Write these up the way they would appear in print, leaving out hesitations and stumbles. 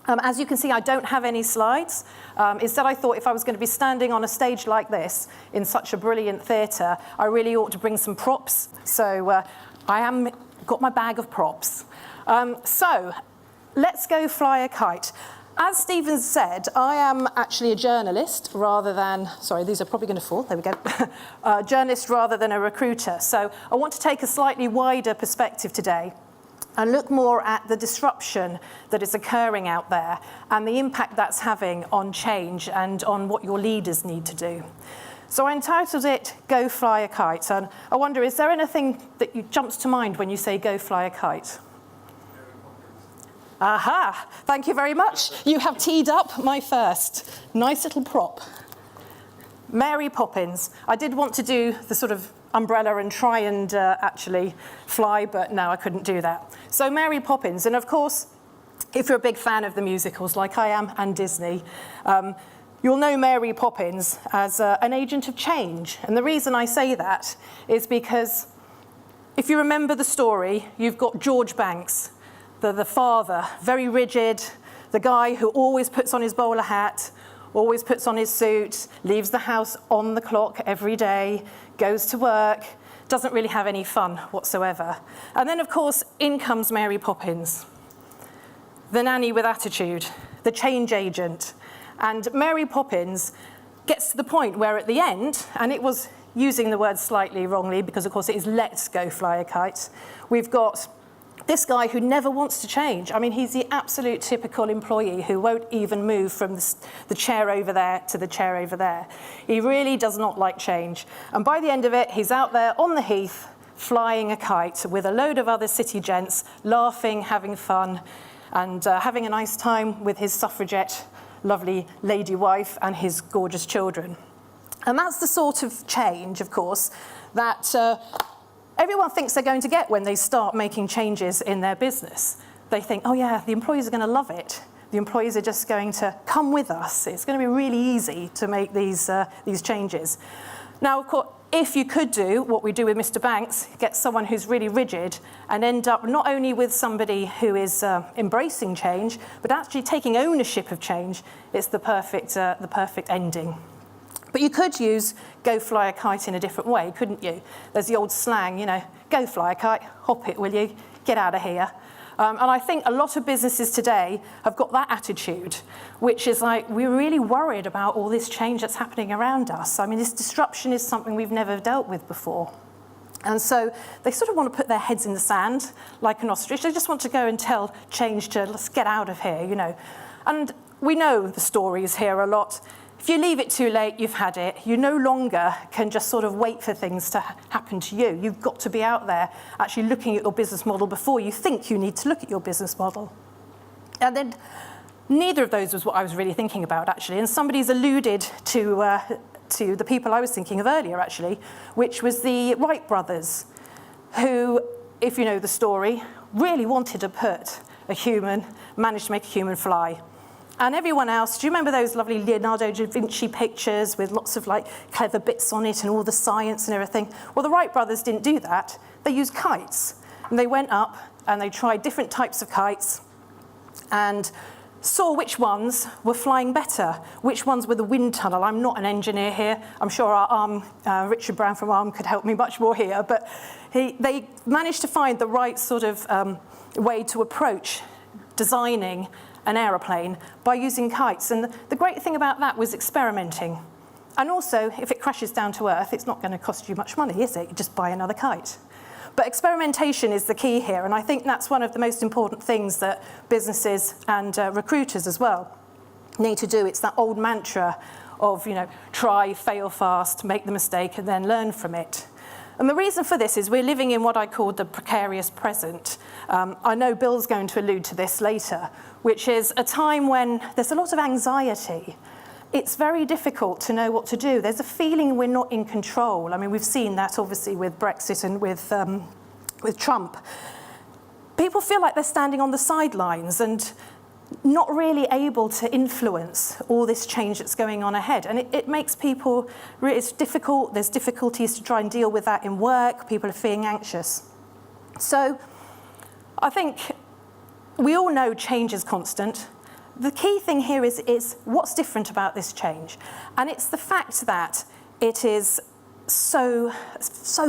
As you can see, I don't have any slides. Instead, I thought if I was going to be standing on a stage like this in such a brilliant theatre, I really ought to bring some props. So I am got my bag of props. So let's go fly a kite. As Stephen said, I am actually a journalist rather than, sorry, these are probably going to fall, there we go, journalist rather than a recruiter. So I want to take a slightly wider perspective today and look more at the disruption that is occurring out there and the impact that's having on change and on what your leaders need to do. So I entitled it, Go Fly a Kite. And I wonder, is there anything that jumps to mind when you say go fly a kite? Aha, thank you very much. You have teed up my first. Nice little prop. Mary Poppins. I did want to do the sort of umbrella and try and actually fly, but no, I couldn't do that. So Mary Poppins, and of course, if you're a big fan of the musicals like I am and Disney, you'll know Mary Poppins as an agent of change. And the reason I say that is because if you remember the story, you've got George Banks, the father, very rigid, the guy who always puts on his bowler hat, always puts on his suit, leaves the house on the clock every day, goes to work, doesn't really have any fun whatsoever. And then, of course, in comes Mary Poppins, the nanny with attitude, the change agent. And Mary Poppins gets to the point where at the end, and it was using the word slightly wrongly because, of course, it is let's go fly a kite, we've got this guy who never wants to change. I mean, he's the absolute typical employee who won't even move from the chair over there to the chair over there. He really does not like change. And by the end of it, he's out there on the heath flying a kite with a load of other city gents, laughing, having fun, and having a nice time with his suffragette, lovely lady wife, and his gorgeous children. And that's the sort of change, of course, that everyone thinks they're going to get when they start making changes in their business. They think, oh yeah, the employees are going to love it. The employees are just going to come with us. It's going to be really easy to make these changes. Now, of course, if you could do what we do with Mr. Banks, get someone who's really rigid and end up not only with somebody who is embracing change, but actually taking ownership of change, it's the perfect ending. But you could use go fly a kite in a different way, couldn't you? There's the old slang, you know, go fly a kite, hop it, will you? Get out of here. And I think a lot of businesses today have got that attitude, which is like, we're really worried about all this change that's happening around us. I mean, this disruption is something we've never dealt with before. And so they sort of want to put their heads in the sand like an ostrich. They just want to go and tell change to, let's get out of here, you know. And we know the stories here a lot. If you leave it too late, you've had it. You no longer can just sort of wait for things to happen to you. You've got to be out there actually looking at your business model before you think you need to look at your business model. And then neither of those was what I was really thinking about, actually. And somebody's alluded to the people I was thinking of earlier, actually, which was the Wright brothers, who, if you know the story, really wanted to manage to make a human fly. And everyone else, do you remember those lovely Leonardo da Vinci pictures with lots of like clever bits on it and all the science and everything? Well, the Wright brothers didn't do that. They used kites. And they went up and they tried different types of kites and saw which ones were flying better, which ones were the wind tunnel. I'm not an engineer here. I'm sure our Richard Brown from ARM could help me much more here. But they managed to find the right sort of way to approach designing an aeroplane by using kites. And the great thing about that was experimenting. And also, if it crashes down to earth, it's not going to cost you much money, is it? You just buy another kite. But experimentation is the key here, and I think that's one of the most important things that businesses and recruiters as well need to do. It's that old mantra of, you know, try, fail fast, make the mistake, and then learn from it. And the reason for this is we're living in what I call the precarious present. I know Bill's going to allude to this later, which is a time when there's a lot of anxiety. It's very difficult to know what to do. There's a feeling we're not in control. I mean, we've seen that obviously with Brexit and with Trump. People feel like they're standing on the sidelines and not really able to influence all this change that's going on ahead. And it makes people, it's difficult, there's difficulties to try and deal with that in work, people are feeling anxious. So I think we all know change is constant. the key thing here is what's different about this change. And it's the fact that it is so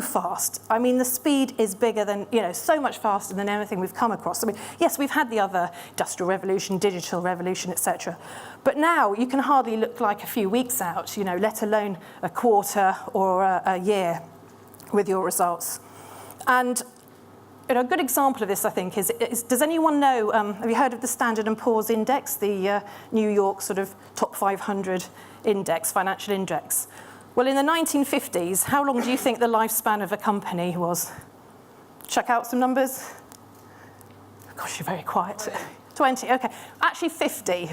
fast. I mean, the speed is bigger than, so much faster than anything we've come across. I mean, yes, we've had the other industrial revolution, digital revolution, etc. But now you can hardly look like a few weeks out, let alone a quarter or a year with your results. And a good example of this, I think, is does anyone know, have you heard of the Standard & Poor's index, the New York sort of top 500 index, financial index? Well, in the 1950s, how long do you think the lifespan of a company was? Check out some numbers. Gosh, you're very quiet. 20, okay. Actually 50.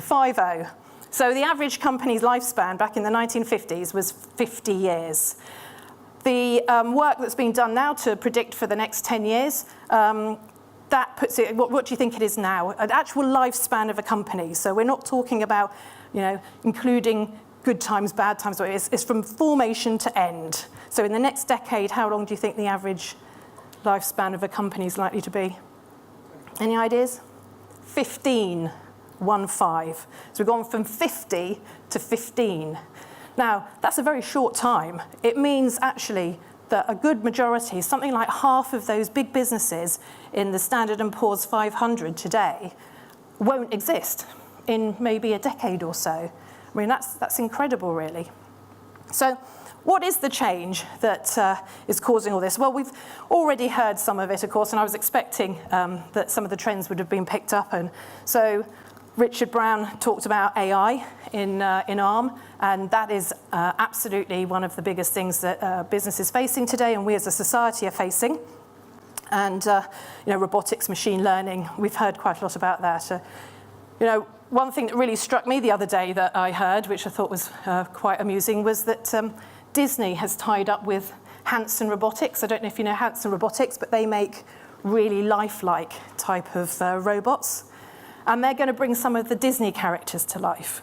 So the average company's lifespan back in the 1950s was 50 years. The work that's been done now to predict for the next 10 years, that puts it, what do you think it is now? An actual lifespan of a company. So we're not talking about, including good times, bad times. It's from formation to end. So in the next decade, how long do you think the average lifespan of a company is likely to be? Any ideas? 15. So we've gone from 50 to 15. Now, that's a very short time. It means actually that a good majority, something like half of those big businesses in the Standard & Poor's 500 today won't exist in maybe a decade or so. I mean, that's incredible, really. So what is the change that is causing all this? Well, we've already heard some of it, of course, and I was expecting that some of the trends would have been picked up. And so Richard Brown talked about AI in ARM, and that is absolutely one of the biggest things that business is facing today, and we as a society are facing. And robotics, machine learning, we've heard quite a lot about that. One thing that really struck me the other day that I heard, which I thought was quite amusing, was that Disney has tied up with Hanson Robotics. I don't know if you know Hanson Robotics, but they make really lifelike type of robots. And they're going to bring some of the Disney characters to life.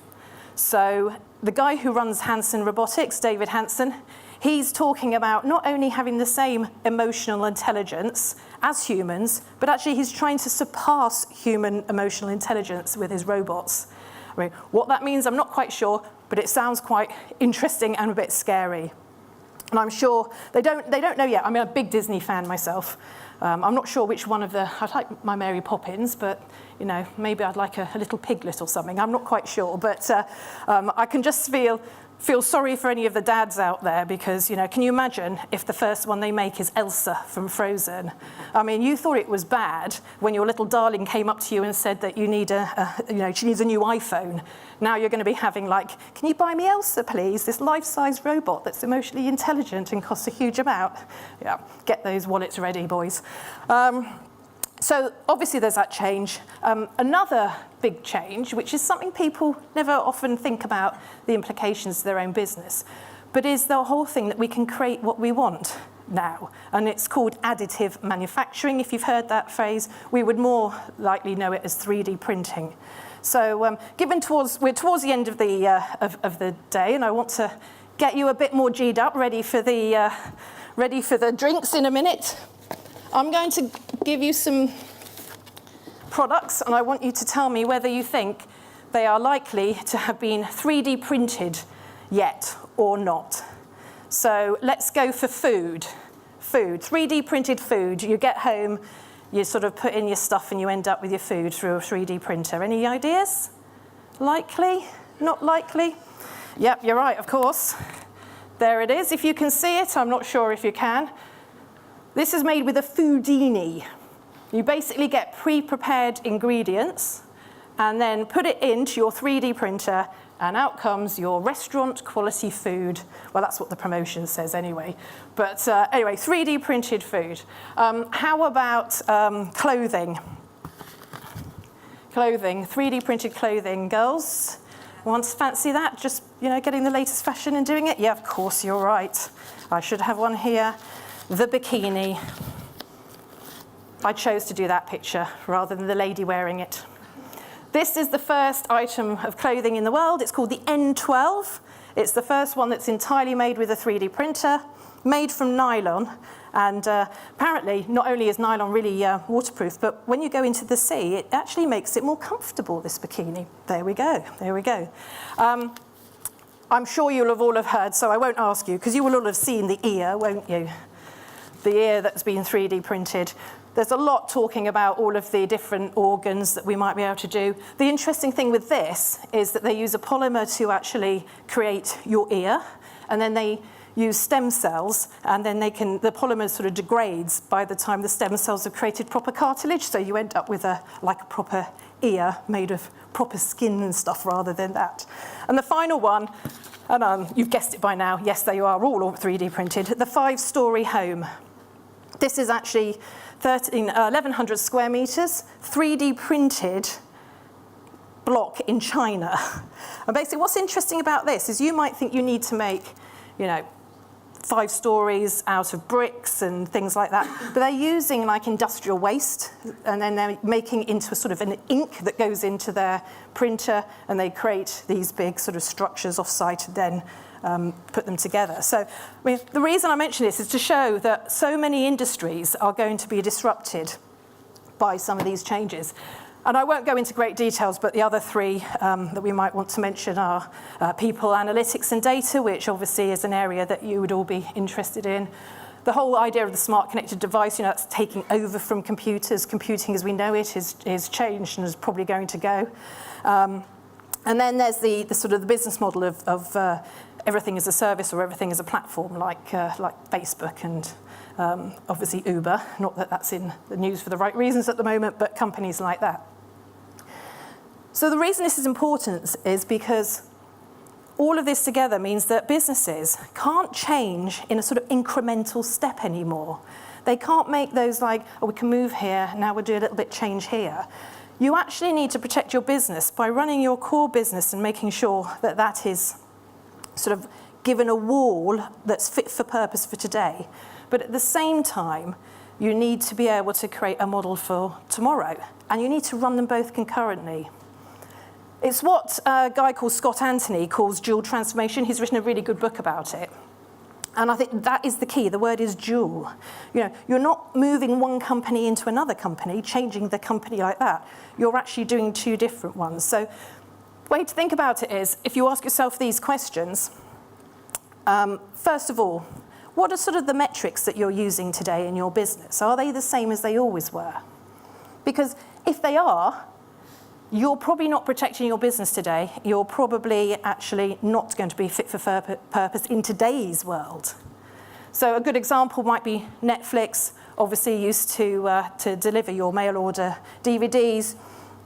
So the guy who runs Hanson Robotics, David Hanson, he's talking about not only having the same emotional intelligence as humans, but actually he's trying to surpass human emotional intelligence with his robots. I mean, what that means, I'm not quite sure, but it sounds quite interesting and a bit scary. And I'm sure they don't know yet. I'm a big Disney fan myself. I'm not sure which one of I'd like my Mary Poppins, but maybe I'd like a little piglet or something. I'm not quite sure, but I can just feel sorry for any of the dads out there because, can you imagine if the first one they make is Elsa from Frozen? I mean, you thought it was bad when your little darling came up to you and said that you need she needs a new iPhone. Now you're going to be having can you buy me Elsa, please? This life-size robot that's emotionally intelligent and costs a huge amount. Yeah, get those wallets ready, boys. So obviously there's that change. Another big change, which is something people never often think about the implications to their own business, but is the whole thing that we can create what we want now. And it's called additive manufacturing. If you've heard that phrase, we would more likely know it as 3D printing. So we're towards the end of the day, and I want to get you a bit more G'd up, ready for the drinks in a minute. I'm going to give you some products, and I want you to tell me whether you think they are likely to have been 3D printed yet or not. So let's go for food. 3D printed food. You get home, you sort of put in your stuff, and you end up with your food through a 3D printer. Any ideas? Likely? Not likely? Yep, you're right, of course. There it is. If you can see it, I'm not sure if you can. This is made with a Foodini. You basically get pre-prepared ingredients and then put it into your 3D printer, and out comes your restaurant quality food. Well, that's what the promotion says anyway. But anyway, 3D printed food. How about clothing? 3D printed clothing. Girls, want to fancy that? Just, getting the latest fashion and doing it? Yeah, of course, you're right. I should have one here. The bikini. I chose to do that picture rather than the lady wearing it. This is the first item of clothing in the world. It's called the N12. It's the first one that's entirely made with a 3D printer, made from nylon, And apparently, not only is nylon really waterproof, but when you go into the sea, it actually makes it more comfortable, this bikini. There we go, there we go. I'm sure you'll have all have heard, so I won't ask you, because you will all have seen the ear, won't you? The ear that's been 3D printed. There's a lot talking about all of the different organs that we might be able to do. The interesting thing with this is that they use a polymer to actually create your ear, and then they use stem cells, and then the polymer sort of degrades by the time the stem cells have created proper cartilage, so you end up with like a proper ear made of proper skin and stuff rather than that. And the final one, and you've guessed it by now, yes, they are all 3D printed, the 5-story home. This is actually 1,100 square meters, 3D printed block in China. And basically what's interesting about this is you might think you need to make, 5 stories out of bricks and things like that, but they're using like industrial waste, and then they're making it into a sort of an ink that goes into their printer, and they create these big sort of structures off-site and then put them together. So the reason I mention this is to show that so many industries are going to be disrupted by some of these changes. And I won't go into great details, but the other 3 that we might want to mention are people, analytics and data, which obviously is an area that you would all be interested in. The whole idea of the smart connected device, that's taking over from computers. Computing as we know it is changed and is probably going to go. And then there's the sort of the business model of everything as a service or everything as a platform, like Facebook and obviously Uber. Not that that's in the news for the right reasons at the moment, but companies like that. So the reason this is important is because all of this together means that businesses can't change in a sort of incremental step anymore. They can't make those like, oh, we can move here, now we'll do a little bit change here. You actually need to protect your business by running your core business and making sure that that is sort of given a wall that's fit for purpose for today. But at the same time, you need to be able to create a model for tomorrow, and you need to run them both concurrently. It's what a guy called Scott Anthony calls dual transformation. He's written a really good book about it. And I think that is the key. The word is dual. You're not moving one company into another company, changing the company like that. You're actually doing 2 different ones. So the way to think about it is, if you ask yourself these questions, first of all, what are sort of the metrics that you're using today in your business? Are they the same as they always were? Because if they are, you're probably not protecting your business today. You're probably actually not going to be fit for purpose in today's world. So a good example might be Netflix, obviously used to deliver your mail order DVDs,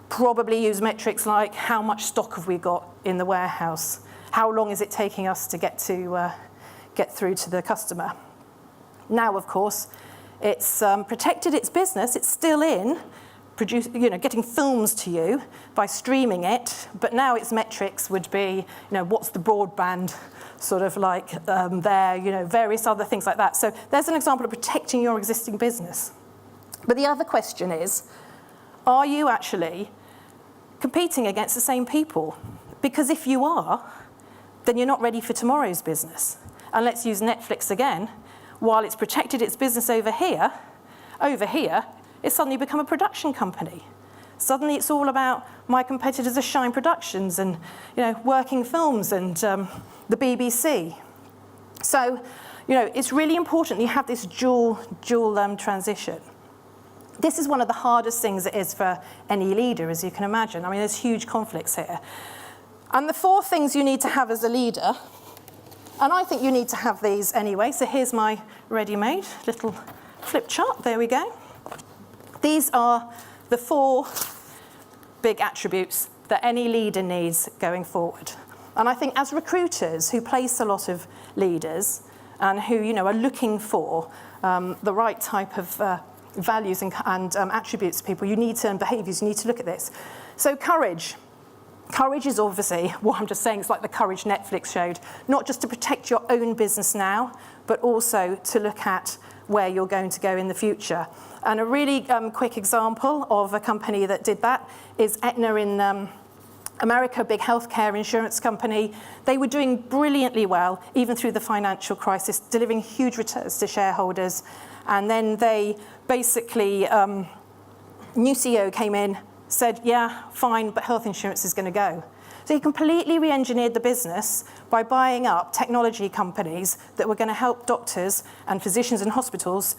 probably use metrics like how much stock have we got in the warehouse? How long is it taking us to get through to the customer? Now, of course, it's protected its business. It's still in, getting films to you by streaming it. But now its metrics would be, what's the broadband sort of like there, various other things like that. So there's an example of protecting your existing business. But the other question is, are you actually competing against the same people? Because if you are, then you're not ready for tomorrow's business. And let's use Netflix again. While it's protected its business over here, it's suddenly become a production company. Suddenly it's all about my competitors are Shine Productions and Working Films and the BBC. So it's really important that you have this dual transition. This is one of the hardest things it is for any leader, as you can imagine. I mean, there's huge conflicts here. And the 4 things you need to have as a leader, and I think you need to have these anyway, so here's my ready-made little flip chart, there we go. These are the 4 big attributes that any leader needs going forward. And I think as recruiters who place a lot of leaders and who are looking for the right type of values and attributes of people, and behaviours, you need to look at this. So courage. Courage is obviously, what I'm just saying, it's like the courage Netflix showed, not just to protect your own business now, but also to look at where you're going to go in the future. And a really quick example of a company that did that is Aetna America, big healthcare insurance company, they were doing brilliantly well, even through the financial crisis, delivering huge returns to shareholders. And then they basically, new CEO came in, said, yeah, fine, but health insurance is going to go. So he completely re-engineered the business by buying up technology companies that were going to help doctors and physicians and hospitals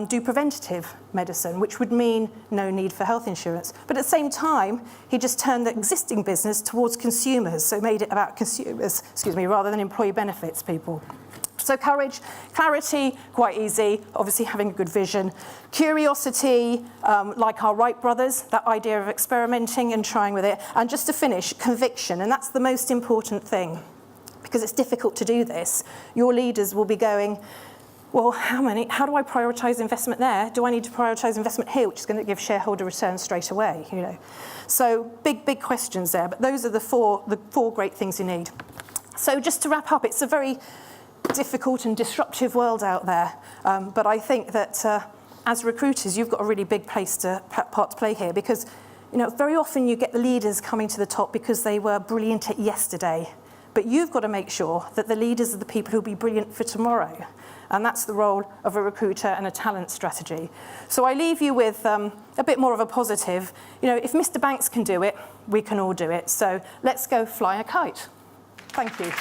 do preventative medicine, which would mean no need for health insurance. But at the same time, he just turned the existing business towards consumers, so made it about consumers, rather than employee benefits people. So courage, clarity, quite easy, obviously having a good vision. Curiosity, like our Wright brothers, that idea of experimenting and trying with it. And just to finish, conviction, and that's the most important thing, because it's difficult to do this. Your leaders will be going, well, how do I prioritize investment there? Do I need to prioritize investment here, which is going to give shareholder returns straight away? You know, so big questions there. But those are the four great things you need. So just to wrap up, it's a very difficult and disruptive world out there. But I think that as recruiters, you've got a really big part to play here, because very often you get the leaders coming to the top because they were brilliant at yesterday. But you've got to make sure that the leaders are the people who'll be brilliant for tomorrow. And that's the role of a recruiter and a talent strategy. So I leave you with a bit more of a positive. If Mr. Banks can do it, we can all do it. So let's go fly a kite. Thank you.